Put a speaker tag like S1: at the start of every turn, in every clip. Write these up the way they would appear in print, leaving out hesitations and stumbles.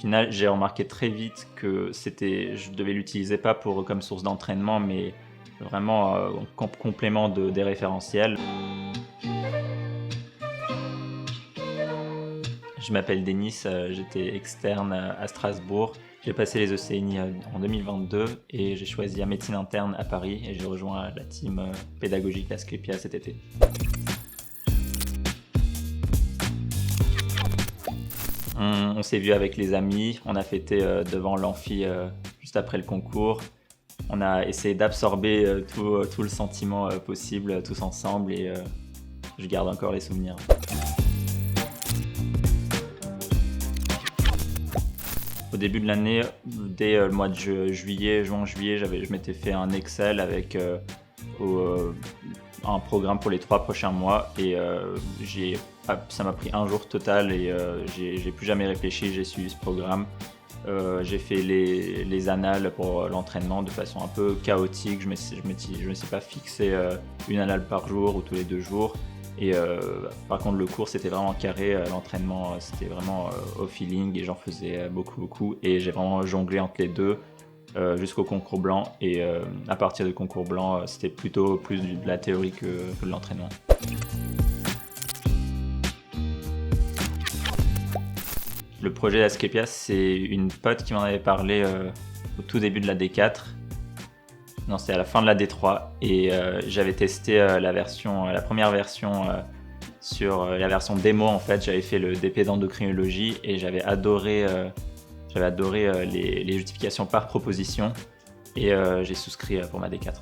S1: final, j'ai remarqué très vite que je devais l'utiliser pas comme source d'entraînement, mais vraiment en complément des référentiels. Je m'appelle Denis, j'étais externe à Strasbourg. J'ai passé les ECNI en 2022 et j'ai choisi la médecine interne à Paris et j'ai rejoint la team pédagogique Asclepia cet été. On s'est vu avec les amis, on a fêté devant l'amphi juste après le concours. On a essayé d'absorber tout le sentiment possible tous ensemble et je garde encore les souvenirs. Au début de l'année, dès le mois de juin-juillet, je m'étais fait un Excel avec un programme pour les 3 prochains mois et ça m'a pris un jour total et j'ai plus jamais réfléchi, j'ai suivi ce programme. J'ai fait les annales pour l'entraînement de façon un peu chaotique, je me suis pas fixé une annale par jour ou tous les 2 jours. Et par contre le cours c'était vraiment carré, l'entraînement c'était vraiment au feeling et j'en faisais beaucoup et j'ai vraiment jonglé entre les deux jusqu'au concours blanc et à partir du concours blanc c'était plutôt plus de la théorie que de l'entraînement. Le projet d'Asclepia, c'est une pote qui m'en avait parlé au tout début de la D4. Non, c'était à la fin de la D3 et j'avais testé la première version sur la version démo en fait. J'avais fait le DP d'endocrinologie et j'avais adoré les justifications par proposition et j'ai souscrit pour ma D4.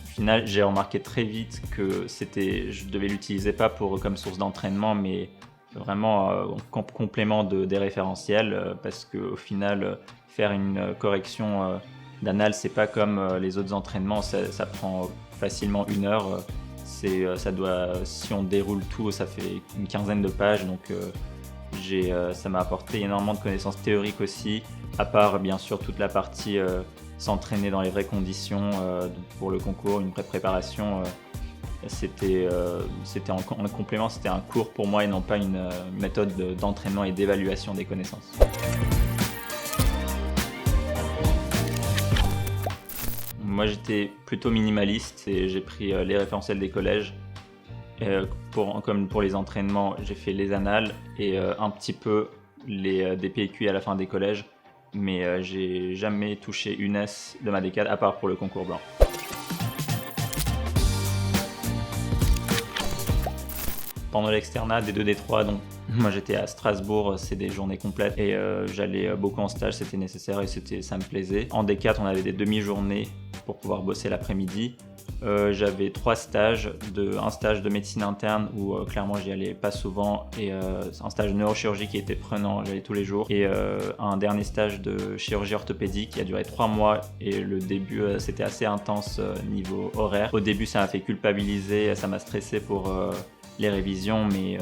S1: Au final, j'ai remarqué très vite que je devais l'utiliser pas comme source d'entraînement, mais vraiment en complément des référentiels, parce qu'au final, faire une correction d'anal, c'est pas comme les autres entraînements, ça prend facilement 1 heure. Si on déroule tout, ça fait une 15aine de pages, donc ça m'a apporté énormément de connaissances théoriques aussi, à part bien sûr toute la partie s'entraîner dans les vraies conditions pour le concours, une vraie préparation. C'était en complément, c'était un cours pour moi et non pas une méthode d'entraînement et d'évaluation des connaissances. Moi j'étais plutôt minimaliste et j'ai pris les référentiels des collèges. Comme pour les entraînements, j'ai fait les annales et un petit peu les DPQ à la fin des collèges, mais j'ai jamais touché une S de ma D4 à part pour le concours blanc. Pendant l'externat des 2D3, donc moi j'étais à Strasbourg, c'est des journées complètes et j'allais beaucoup en stage, c'était nécessaire et ça me plaisait. En D4, on avait des demi-journées pour pouvoir bosser l'après-midi. J'avais 3 stages, un stage de médecine interne où clairement j'y allais pas souvent et un stage de neurochirurgie qui était prenant, j'allais tous les jours et un dernier stage de chirurgie orthopédique qui a duré 3 mois et le début c'était assez intense niveau horaire. Au début ça m'a fait culpabiliser, ça m'a stressé pour les révisions, mais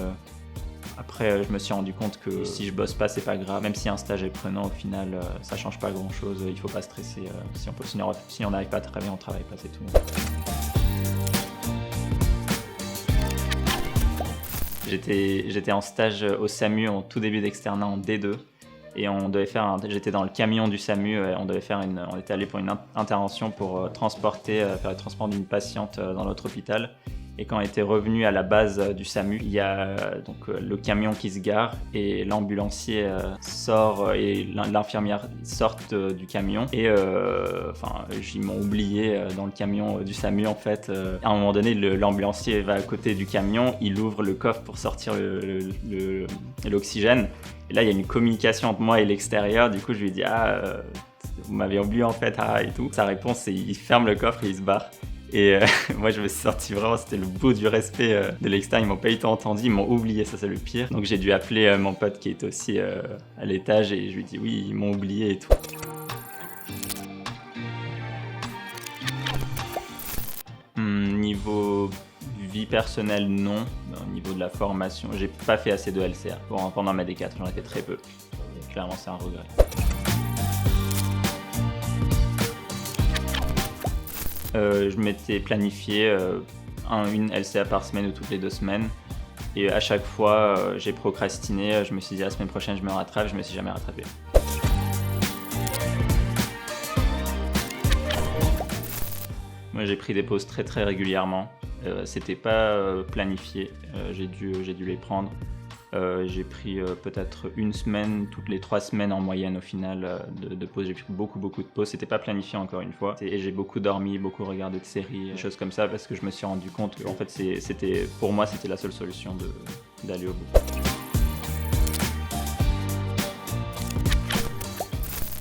S1: après je me suis rendu compte que si je bosse pas c'est pas grave, même si un stage est prenant au final ça change pas grand chose, il faut pas stresser, si on n'arrive pas à travailler on travaille pas, c'est tout. J'étais en stage au SAMU en tout début d'externat en D2 et j'étais dans le camion du SAMU et on était allé pour une intervention pour faire le transport d'une patiente dans notre hôpital. Et quand on était revenu à la base du SAMU, il y a donc le camion qui se gare et l'ambulancier sort et l'infirmière sortent du camion et ils m'ont oublié dans le camion du SAMU en fait. À un moment donné, l'ambulancier va à côté du camion, il ouvre le coffre pour sortir l'oxygène. Et là, il y a une communication entre moi et l'extérieur. Du coup, je lui dis vous m'avez oublié en fait et tout. Sa réponse, c'est il ferme le coffre et il se barre. Et moi je me suis sorti vraiment, c'était le bout du respect de l'extérieur, ils m'ont pas du tout entendu, ils m'ont oublié, ça c'est le pire. Donc j'ai dû appeler mon pote qui était aussi à l'étage et je lui dis oui, ils m'ont oublié et tout. Niveau vie personnelle, non. Au niveau de la formation, j'ai pas fait assez de LCR. Pendant ma D4, j'en ai fait très peu. Et clairement c'est un regret. Je m'étais planifié une LCA par semaine ou toutes les 2 semaines Et à chaque fois, j'ai procrastiné, je me suis dit la semaine prochaine je me rattrape, je me suis jamais rattrapé. Moi j'ai pris des pauses très régulièrement, c'était pas planifié, j'ai dû les prendre. J'ai pris peut-être une semaine, toutes les 3 semaines en moyenne au final de pauses. J'ai pris beaucoup de pauses, c'était pas planifié encore une fois. Et j'ai beaucoup dormi, beaucoup regardé de séries, des choses comme ça, parce que je me suis rendu compte que en fait, pour moi c'était la seule solution d'aller au bout.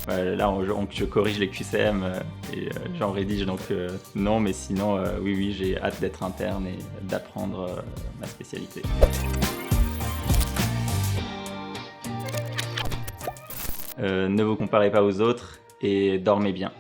S1: Là, je corrige les QCM et j'en rédige, donc non, mais sinon, oui, j'ai hâte d'être interne et d'apprendre ma spécialité. Ne vous comparez pas aux autres et dormez bien.